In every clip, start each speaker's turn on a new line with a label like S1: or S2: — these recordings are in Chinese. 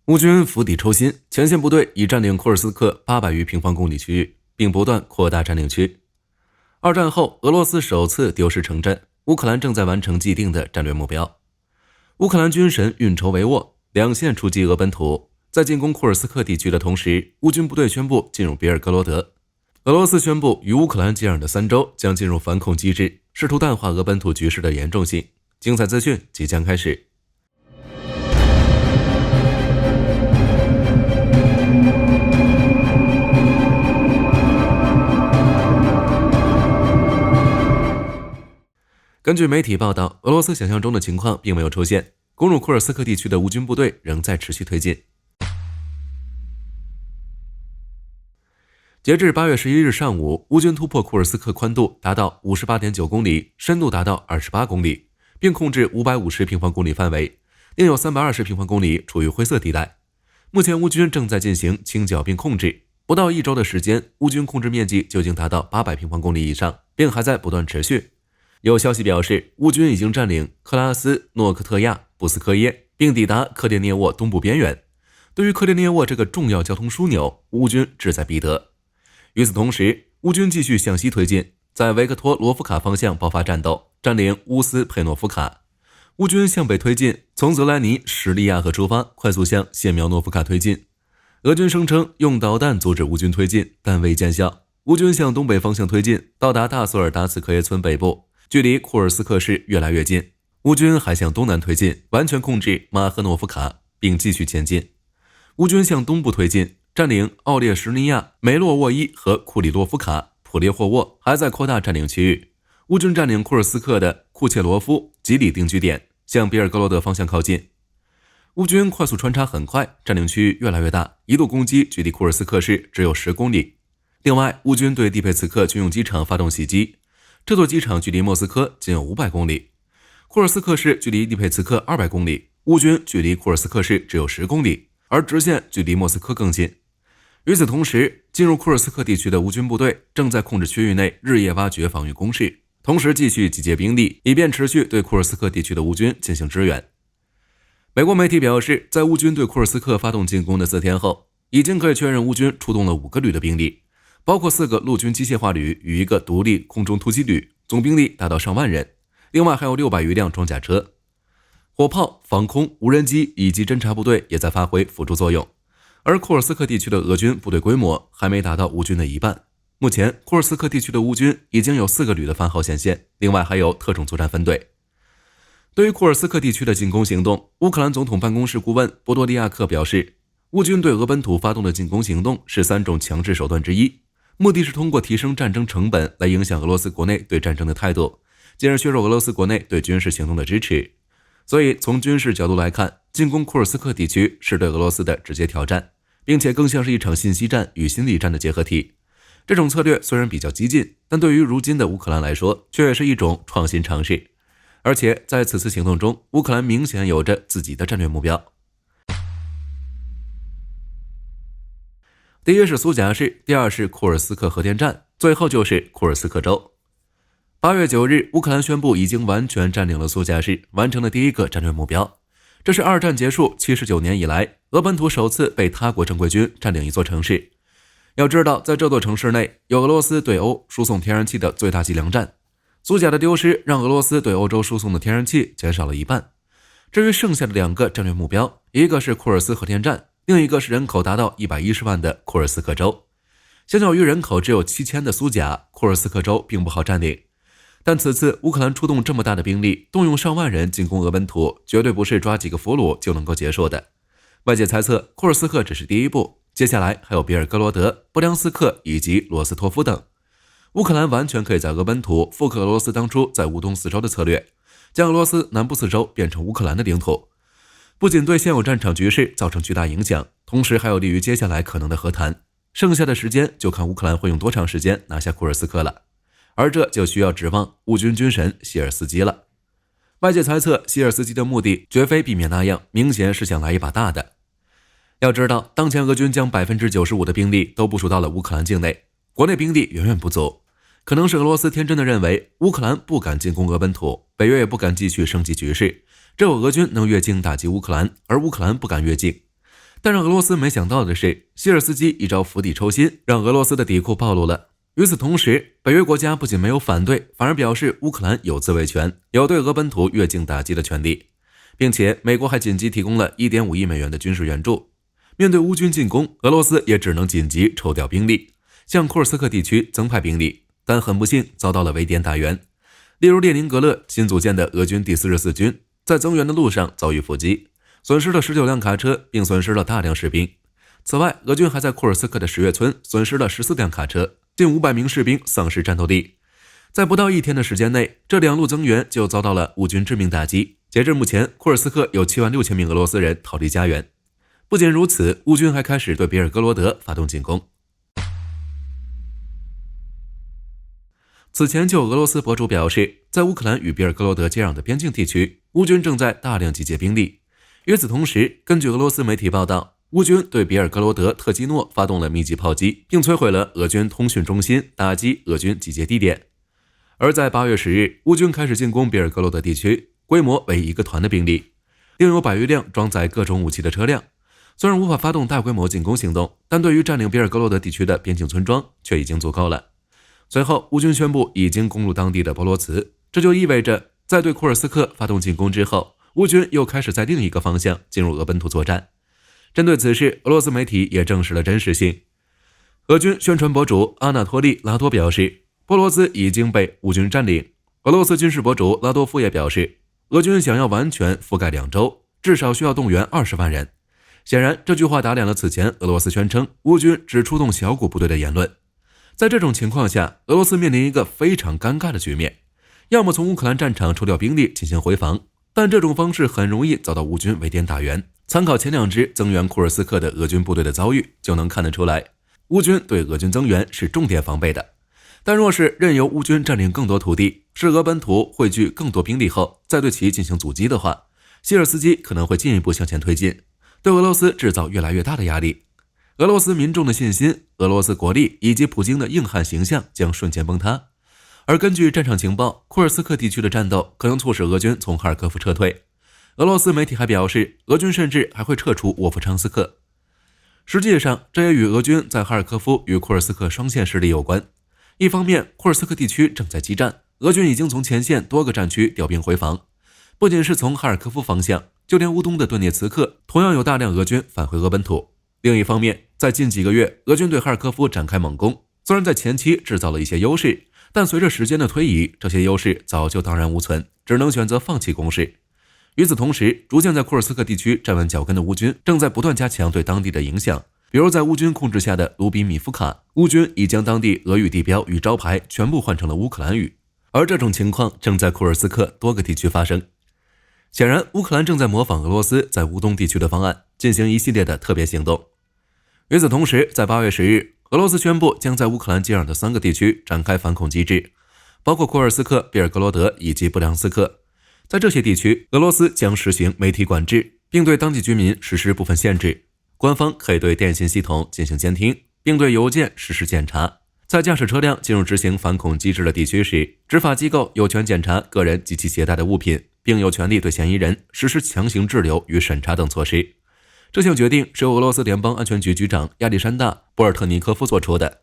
S1: 乌军釜底抽薪，前线部队已占领库尔斯克800余平方公里区域，并不断扩大占领区。二战后，俄罗斯首次丢失城镇，乌克兰正在完成既定的战略目标。乌克兰军神运筹帷幄，两线出击俄本土。在进攻库尔斯克地区的同时，乌军部队宣布进入别尔哥罗德。俄罗斯宣布与乌克兰接壤的3州将进入反恐机制，试图淡化俄本土局势的严重性。精彩资讯即将开始。根据媒体报道，俄罗斯想象中的情况并没有出现，攻入库尔斯克地区的乌军部队仍在持续推进。截至8月11日上午，乌军突破库尔斯克宽度达到 58.9 公里，深度达到28公里，并控制550平方公里范围，另有320平方公里处于灰色地带。目前乌军正在进行清剿并控制，不到1周的时间，乌军控制面积就已经达到800平方公里以上，并还在不断持续。有消息表示，乌军已经占领克拉斯诺克特亚、布斯科耶，并抵达克列涅沃东部边缘。对于克列涅沃这个重要交通枢纽，乌军志在必得。与此同时，乌军继续向西推进，在维克托罗夫卡方向爆发战斗，占领乌斯佩诺夫卡。乌军向北推进，从泽兰尼什利亚河出发，快速向谢苗诺夫卡推进。俄军声称用导弹阻止乌军推进，但未见效。乌军向东北方向推进，到达大索尔达茨克耶村北部，距离库尔斯克市越来越近。乌军还向东南推进，完全控制马赫诺夫卡，并继续前进。乌军向东部推进，占领奥列什尼亚、梅洛沃伊和库里洛夫卡。普列霍沃还在扩大占领区域。乌军占领库尔斯克的库切罗夫、吉里定居点，向别尔哥罗德方向靠近。乌军快速穿插很快，占领区域越来越大，一度攻击距离库尔斯克市只有10公里。另外，乌军对蒂佩茨克军用机场发动袭击，这座机场距离莫斯科仅有500公里。库尔斯克市距离蒂佩茨克200公里，乌军距离库尔斯克市只有10公里，而直线距离莫斯科更近。与此同时，进入库尔斯克地区的乌军部队正在控制区域内日夜挖掘防御工事，同时继续集结兵力，以便持续对库尔斯克地区的乌军进行支援。美国媒体表示，在乌军对库尔斯克发动进攻的4天后，已经可以确认乌军出动了5个旅的兵力，包括4个陆军机械化旅与1个独立空中突击旅，总兵力达到上万人。另外还有600余辆装甲车。火炮、防空、无人机以及侦察部队也在发挥辅助作用。而库尔斯克地区的俄军部队规模还没达到乌军的一半。目前，库尔斯克地区的乌军已经有4个旅的番号显现，另外还有特种作战分队。对于库尔斯克地区的进攻行动，乌克兰总统办公室顾问波多利亚克表示，乌军对俄本土发动的进攻行动是3种强制手段之一，目的是通过提升战争成本来影响俄罗斯国内对战争的态度，进而削弱俄罗斯国内对军事行动的支持。所以从军事角度来看，进攻库尔斯克地区是对俄罗斯的直接挑战，并且更像是一场信息战与心理战的结合体。这种策略虽然比较激进，但对于如今的乌克兰来说，却是一种创新尝试。而且在此次行动中，乌克兰明显有着自己的战略目标。第一是苏贾市，第二是库尔斯克核电站，最后就是库尔斯克州。8月9日，乌克兰宣布已经完全占领了苏贾市，完成了第一个战略目标。这是二战结束79年以来，俄本土首次被他国正规军占领一座城市。要知道，在这座城市内，有俄罗斯对欧输送天然气的最大计量站。苏贾的丢失让俄罗斯对欧洲输送的天然气减少了一半。至于剩下的2个战略目标，一个是库尔斯核电站，另一个是人口达到110万的库尔斯克州。相较于人口只有7000的苏贾，库尔斯克州并不好占领。但此次乌克兰出动这么大的兵力，动用上万人进攻俄本土，绝对不是抓几个俘虏就能够结束的。外界猜测，库尔斯克只是第一步，接下来还有别尔哥罗德、布良斯克以及罗斯托夫等。乌克兰完全可以在俄本土复刻俄罗斯当初在乌东4州的策略，将俄罗斯南部4州变成乌克兰的领土，不仅对现有战场局势造成巨大影响，同时还有利于接下来可能的和谈。剩下的时间就看乌克兰会用多长时间拿下库尔斯克了。而这就需要指望乌军军神希尔斯基了。外界猜测，希尔斯基的目的绝非避免那样，明显是想来一把大的。要知道，当前俄军将 95% 的兵力都部署到了乌克兰境内，国内兵力远远不足。可能是俄罗斯天真的认为，乌克兰不敢进攻俄本土，北约也不敢继续升级局势，只有俄军能越境打击乌克兰，而乌克兰不敢越境。但让俄罗斯没想到的是，希尔斯基一招釜底抽薪，让俄罗斯的底裤暴露了。与此同时，北约国家不仅没有反对，反而表示乌克兰有自卫权，有对俄本土越境打击的权利，并且美国还紧急提供了 1.5 亿美元的军事援助。面对乌军进攻，俄罗斯也只能紧急抽调兵力，向库尔斯克地区增派兵力，但很不幸遭到了围点打援。例如列宁格勒新组建的俄军第44军在增援的路上遭遇伏击，损失了19辆卡车，并损失了大量士兵。此外，俄军还在库尔斯克的什月村损失了14辆卡车，近500名士兵丧失战斗力。在不到1天的时间内，这2路增援就遭到了乌军致命打击。截至目前，库尔斯克有76000名俄罗斯人逃离家园。不仅如此，乌军还开始对别尔哥罗德发动进攻。此前就有俄罗斯博主表示，在乌克兰与别尔哥罗德接壤的边境地区，乌军正在大量集结兵力。与此同时，根据俄罗斯媒体报道，乌军对别尔哥罗德特基诺发动了密集炮击，并摧毁了俄军通讯中心，打击俄军集结地点。而在8月10日，乌军开始进攻别尔哥罗德地区，规模为1个团的兵力，另有100余辆装载各种武器的车辆。虽然无法发动大规模进攻行动，但对于占领别尔哥罗德地区的边境村庄却已经足够了。随后，乌军宣布已经攻入当地的波罗茨，这就意味着在对库尔斯克发动进攻之后，乌军又开始在另一个方向进入俄本土作战。针对此事，俄罗斯媒体也证实了真实性。俄军宣传博主阿纳托利·拉多表示，波罗兹已经被乌军占领。俄罗斯军事博主拉多夫也表示，俄军想要完全覆盖2州，至少需要动员20万人。显然，这句话打脸了此前俄罗斯宣称乌军只出动小股部队的言论。在这种情况下，俄罗斯面临一个非常尴尬的局面，要么从乌克兰战场抽调兵力进行回防，但这种方式很容易遭到乌军围点打援。参考前2支增援库尔斯克的俄军部队的遭遇，就能看得出来，乌军对俄军增援是重点防备的。但若是任由乌军占领更多土地，使俄本土汇聚更多兵力后，再对其进行阻击的话，希尔斯基可能会进一步向前推进，对俄罗斯制造越来越大的压力。俄罗斯民众的信心、俄罗斯国力以及普京的硬汉形象将瞬间崩塌。而根据战场情报，库尔斯克地区的战斗可能促使俄军从哈尔科夫撤退。俄罗斯媒体还表示，俄军甚至还会撤出沃夫昌斯克。实际上，这也与俄军在哈尔科夫与库尔斯克双线实力有关。一方面，库尔斯克地区正在激战，俄军已经从前线多个战区调兵回防。不仅是从哈尔科夫方向，就连乌东的顿涅茨克同样有大量俄军返回俄本土。另一方面，在近几个月，俄军对哈尔科夫展开猛攻，虽然在前期制造了一些优势，但随着时间的推移，这些优势早就荡然无存，只能选择放弃攻势。与此同时，逐渐在库尔斯克地区站稳脚跟的乌军正在不断加强对当地的影响。比如在乌军控制下的卢比米夫卡，乌军已将当地俄语地标与招牌全部换成了乌克兰语，而这种情况正在库尔斯克多个地区发生。显然，乌克兰正在模仿俄罗斯在乌东地区的方案，进行一系列的特别行动。与此同时，在8月10日，俄罗斯宣布将在乌克兰接壤的3个地区展开反恐机制，包括库尔斯克、别尔哥罗德以及布良斯克。在这些地区，俄罗斯将实行媒体管制，并对当地居民实施部分限制。官方可以对电信系统进行监听，并对邮件实施检查。在驾驶车辆进入执行反恐机制的地区时，执法机构有权检查个人及其携带的物品，并有权利对嫌疑人实施强行滞留与审查等措施。这项决定是由俄罗斯联邦安全局局长亚历山大·波尔特尼科夫做出的。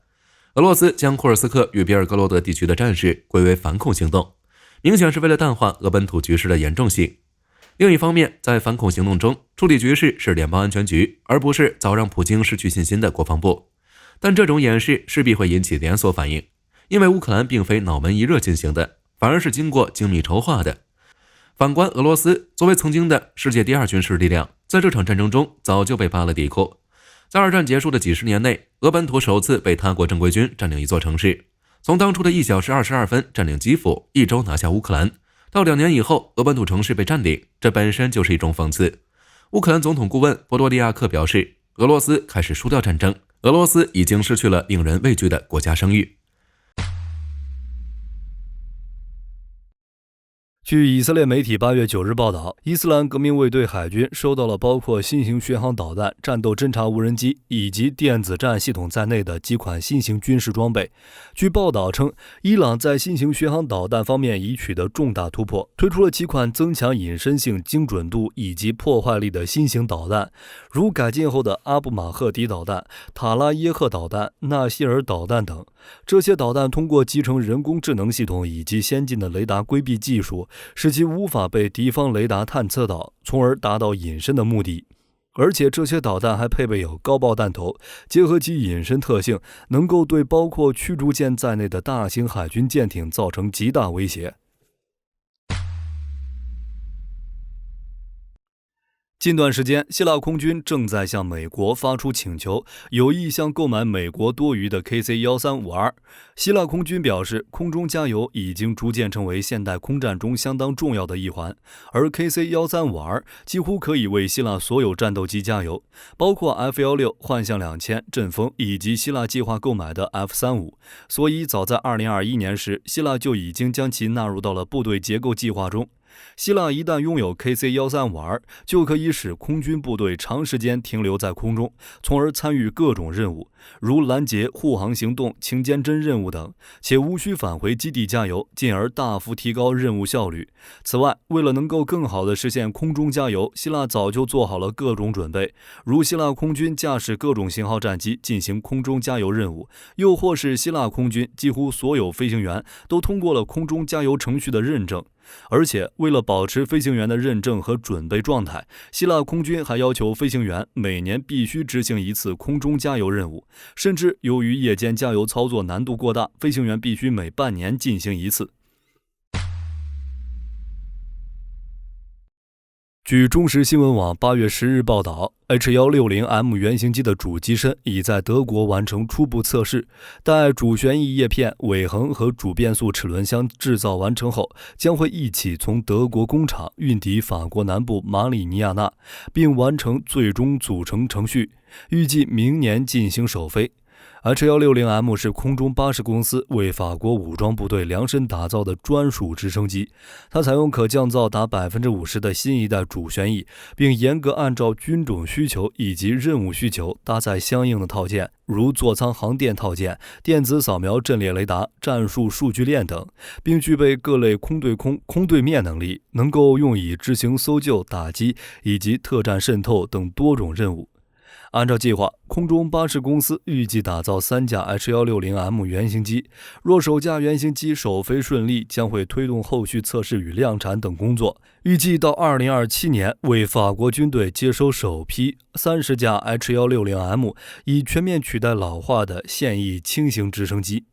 S1: 俄罗斯将库尔斯克与别尔哥罗德地区的战事归为反恐行动，明显是为了淡化俄本土局势的严重性。另一方面，在反恐行动中，处理局势是联邦安全局，而不是早让普京失去信心的国防部。但这种演示势必会引起连锁反应，因为乌克兰并非脑门一热进行的，反而是经过精密筹划的。反观俄罗斯，作为曾经的世界第2军事力量，在这场战争中早就被扒了底裤。在二战结束的几十年内，俄本土首次被他国正规军占领一座城市，从当初的1小时22分占领基辅，1周拿下乌克兰，到2年以后俄本土城市被占领，这本身就是一种讽刺。乌克兰总统顾问波多利亚克表示，俄罗斯开始输掉战争，俄罗斯已经失去了令人畏惧的国家声誉。
S2: 据以色列媒体8月9日报道，伊斯兰革命卫队海军收到了包括新型巡航导弹、战斗侦察无人机以及电子战系统在内的几款新型军事装备。据报道称，伊朗在新型巡航导弹方面已取得重大突破，推出了几款增强隐身性、精准度以及破坏力的新型导弹，如改进后的阿布马赫迪导弹、塔拉耶赫导弹、纳希尔导弹等。这些导弹通过集成人工智能系统以及先进的雷达规避技术，使其无法被敌方雷达探测到，从而达到隐身的目的。而且这些导弹还配备有高爆弹头，结合其隐身特性，能够对包括驱逐舰在内的大型海军舰艇造成极大威胁。近段时间，希腊空军正在向美国发出请求，有意向购买美国多余的 KC-135R。希腊空军表示，空中加油已经逐渐成为现代空战中相当重要的一环，而 KC-135R 几乎可以为希腊所有战斗机加油，包括 F-16、幻象2000、阵风以及希腊计划购买的 F-35。所以，早在2021年时，希腊就已经将其纳入到了部队结构计划中。希腊一旦拥有 KC-135R， 就可以使空军部队长时间停留在空中，从而参与各种任务，如拦截、护航行动、情监侦任务等，且无需返回基地加油，进而大幅提高任务效率。此外，为了能够更好地实现空中加油，希腊早就做好了各种准备，如希腊空军驾驶各种型号战机进行空中加油任务，又或是希腊空军几乎所有飞行员都通过了空中加油程序的认证。而且，为了保持飞行员的认证和准备状态，希腊空军还要求飞行员每年必须执行一次空中加油任务，甚至由于夜间加油操作难度过大，飞行员必须每半年进行一次。据中时新闻网8月10日报道，H160M 原型机的主机身已在德国完成初步测试，待主旋翼叶片、尾横和主变速齿轮箱制造完成后，将会一起从德国工厂运抵法国南部马里尼亚纳，并完成最终组成程序，预计明年进行首飞。H160M 是空中巴士公司为法国武装部队量身打造的专属直升机，它采用可降噪达 50% 的新一代主旋翼，并严格按照军种需求以及任务需求搭载相应的套件，如座舱航电套件、电子扫描阵列雷达、战术数据链等，并具备各类空对空、空对面能力，能够用以执行搜救、打击以及特战渗透等多种任务。按照计划，空中巴士公司预计打造3架 H160M 原型机，若首架原型机首飞顺利，将会推动后续测试与量产等工作，预计到2027年为法国军队接收首批30架 H160M， 以全面取代老化的现役轻型直升机。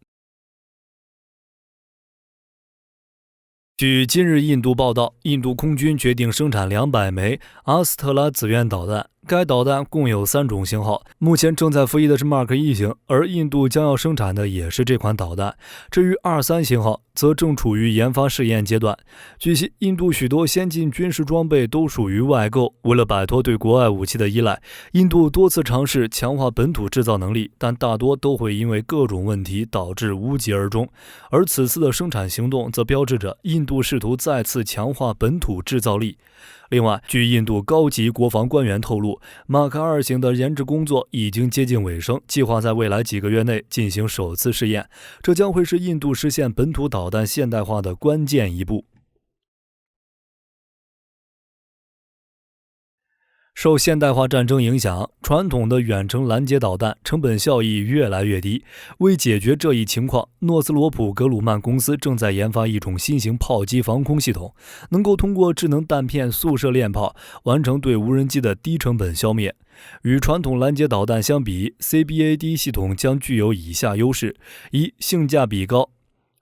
S2: 据今日印度报道，印度空军决定生产200枚阿斯特拉紫苑导弹，该导弹共有3种型号，目前正在服役的是 Mark 1型，而印度将要生产的也是这款导弹。至于23型号，则正处于研发试验阶段。据悉，印度许多先进军事装备都属于外购，为了摆脱对国外武器的依赖，印度多次尝试强化本土制造能力，但大多都会因为各种问题导致无疾而终。而此次的生产行动则标志着印度试图再次强化本土制造力。另外，据印度高级国防官员透露，马克2型的研制工作已经接近尾声，计划在未来几个月内进行首次试验，这将会是印度实现本土导弹现代化的关键一步。受现代化战争影响，传统的远程拦截导弹成本效益越来越低。为解决这一情况，诺斯罗普·格鲁曼公司正在研发一种新型炮击防空系统，能够通过智能弹片速射链炮完成对无人机的低成本消灭。与传统拦截导弹相比， CBAD 系统将具有以下优势：一、性价比高。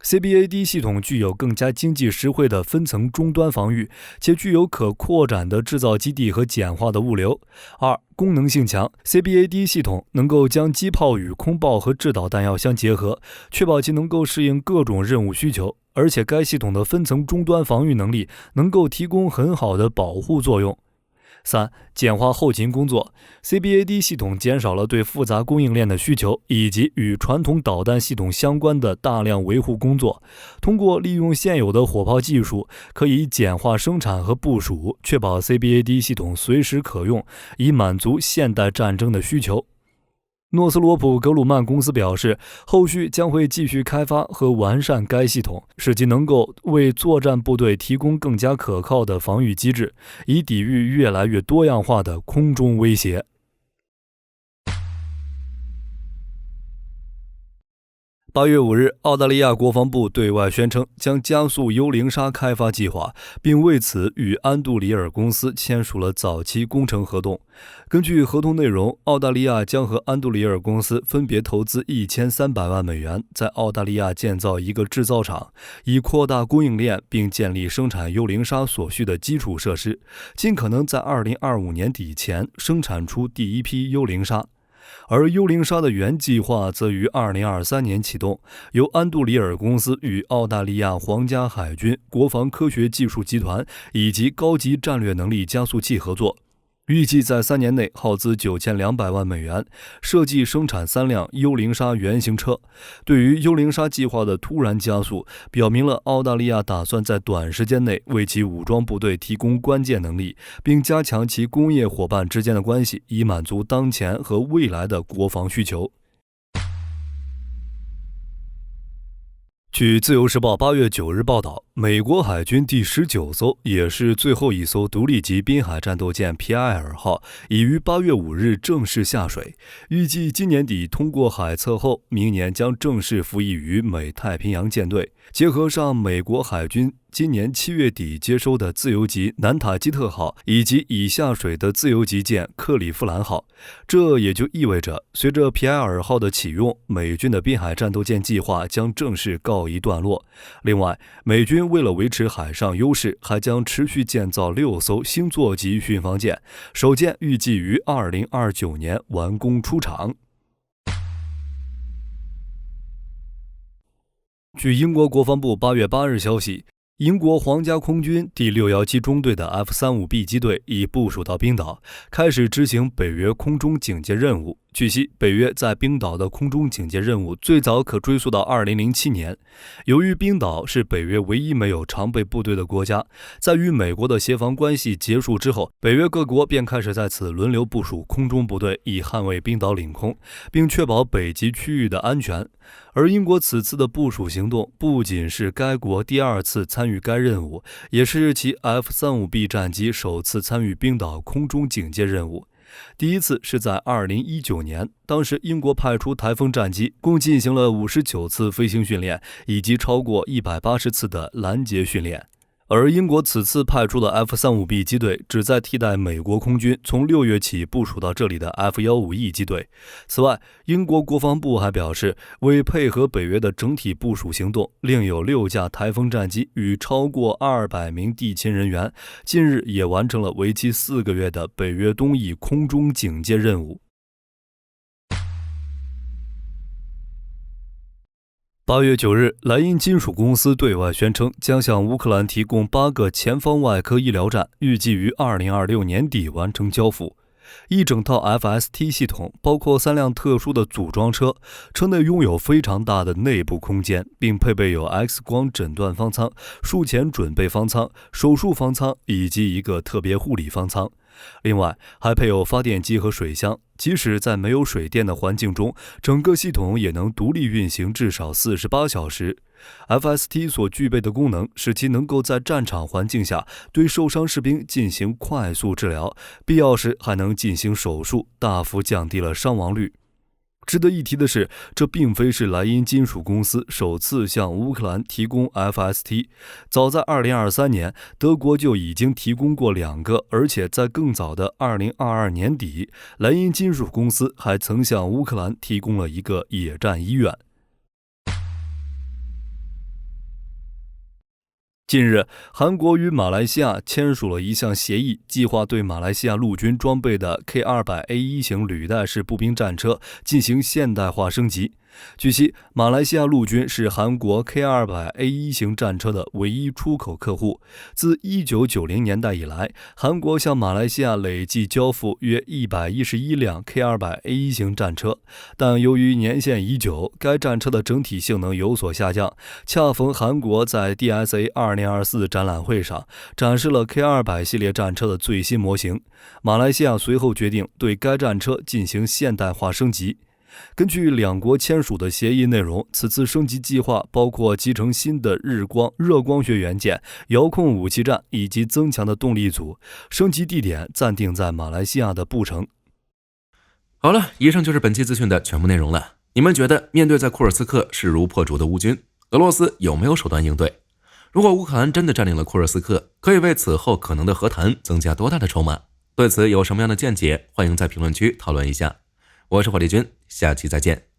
S2: CBAD 系统具有更加经济实惠的分层终端防御，且具有可扩展的制造基地和简化的物流。二、功能性强。CBAD 系统能够将机炮与空爆和制导弹药相结合，确保其能够适应各种任务需求，而且该系统的分层终端防御能力能够提供很好的保护作用。3. 简化后勤工作 CBAD 系统减少了对复杂供应链的需求，以及与传统导弹系统相关的大量维护工作。通过利用现有的火炮技术，可以简化生产和部署，确保 CBAD 系统随时可用，以满足现代战争的需求。诺斯罗普·格鲁曼公司表示，后续将会继续开发和完善该系统，使其能够为作战部队提供更加可靠的防御机制，以抵御越来越多样化的空中威胁。8月5日，澳大利亚国防部对外宣称将加速幽灵鲨开发计划，并为此与安杜里尔公司签署了早期工程合同。根据合同内容，澳大利亚将和安杜里尔公司分别投资1300万美元，在澳大利亚建造一个制造厂，以扩大供应链并建立生产幽灵鲨所需的基础设施，尽可能在2025年底前生产出第一批幽灵鲨。而幽灵鲨的原计划则于2023年启动，由安杜里尔公司与澳大利亚皇家海军国防科学技术集团以及高级战略能力加速器合作，预计在3年内耗资9200万美元，设计生产3辆幽灵鲨原型车。对于幽灵鲨计划的突然加速，表明了澳大利亚打算在短时间内为其武装部队提供关键能力，并加强其工业伙伴之间的关系，以满足当前和未来的国防需求。据《自由时报》8月9日报道，美国海军第19艘，也是最后一艘独立级滨海战斗舰皮埃尔号，已于8月5日正式下水，预计今年底通过海测后，明年将正式服役于美太平洋舰队。结合上美国海军今年7月底接收的自由级南塔基特号以及已下水的自由级舰克里夫兰号，这也就意味着随着皮埃尔号的启用，美军的滨海战斗舰计划将正式告一段落。另外，美军为了维持海上优势，还将持续建造6艘星座级巡防舰，首舰预计于2029年完工出厂。据英国国防部8月8日消息，英国皇家空军第617中队的 F-35B 机队已部署到冰岛，开始执行北约空中警戒任务。据悉，北约在冰岛的空中警戒任务最早可追溯到2007年。由于冰岛是北约唯一没有常备部队的国家，在与美国的协防关系结束之后，北约各国便开始在此轮流部署空中部队，以捍卫冰岛领空，并确保北极区域的安全。而英国此次的部署行动不仅是该国第2次参与该任务，也是其 F-35B 战机首次参与冰岛空中警戒任务。第一次是在2019年，当时英国派出台风战机，共进行了59次飞行训练，以及超过180次的拦截训练。而英国此次派出的 F-35B 机队旨在替代美国空军从6月起部署到这里的 F-15E 机队。此外，英国国防部还表示，为配合北约的整体部署行动，另有6架台风战机与超过200名地勤人员近日也完成了为期4个月的北约东翼空中警戒任务。8月9日，莱茵金属公司对外宣称将向乌克兰提供8个前方外科医疗站，预计于2026年底完成交付。一整套 FST 系统，包括3辆特殊的组装车，车内拥有非常大的内部空间，并配备有 X 光诊断方舱、术前准备方舱、手术方舱以及一个特别护理方舱。另外，还配有发电机和水箱，即使在没有水电的环境中，整个系统也能独立运行至少48小时。FST 所具备的功能，使其能够在战场环境下对受伤士兵进行快速治疗，必要时还能进行手术，大幅降低了伤亡率。值得一提的是，这并非是莱茵金属公司首次向乌克兰提供 FST。早在2023年，德国就已经提供过2个，而且在更早的2022年底，莱茵金属公司还曾向乌克兰提供了一个野战医院。近日，韩国与马来西亚签署了一项协议，计划对马来西亚陆军装备的 K200A1 型履带式步兵战车进行现代化升级。据悉，马来西亚陆军是韩国 K200A1 型战车的唯一出口客户。自1990年代以来，韩国向马来西亚累计交付约111辆 K200A1 型战车，但由于年限已久，该战车的整体性能有所下降。恰逢韩国在 DSA 2024展览会上展示了 K200 系列战车的最新模型，马来西亚随后决定对该战车进行现代化升级。根据两国签署的协议内容，此次升级计划包括集成新的热光学元件、遥控武器站以及增强的动力组。升级地点暂定在马来西亚的布城。
S1: 好了，以上就是本期资讯的全部内容了。你们觉得面对在库尔斯克势如破竹的乌军，俄罗斯有没有手段应对？如果乌克兰真的占领了库尔斯克，可以为此后可能的和谈增加多大的筹码？对此有什么样的见解？欢迎在评论区讨论一下。我是火力军，下期再见。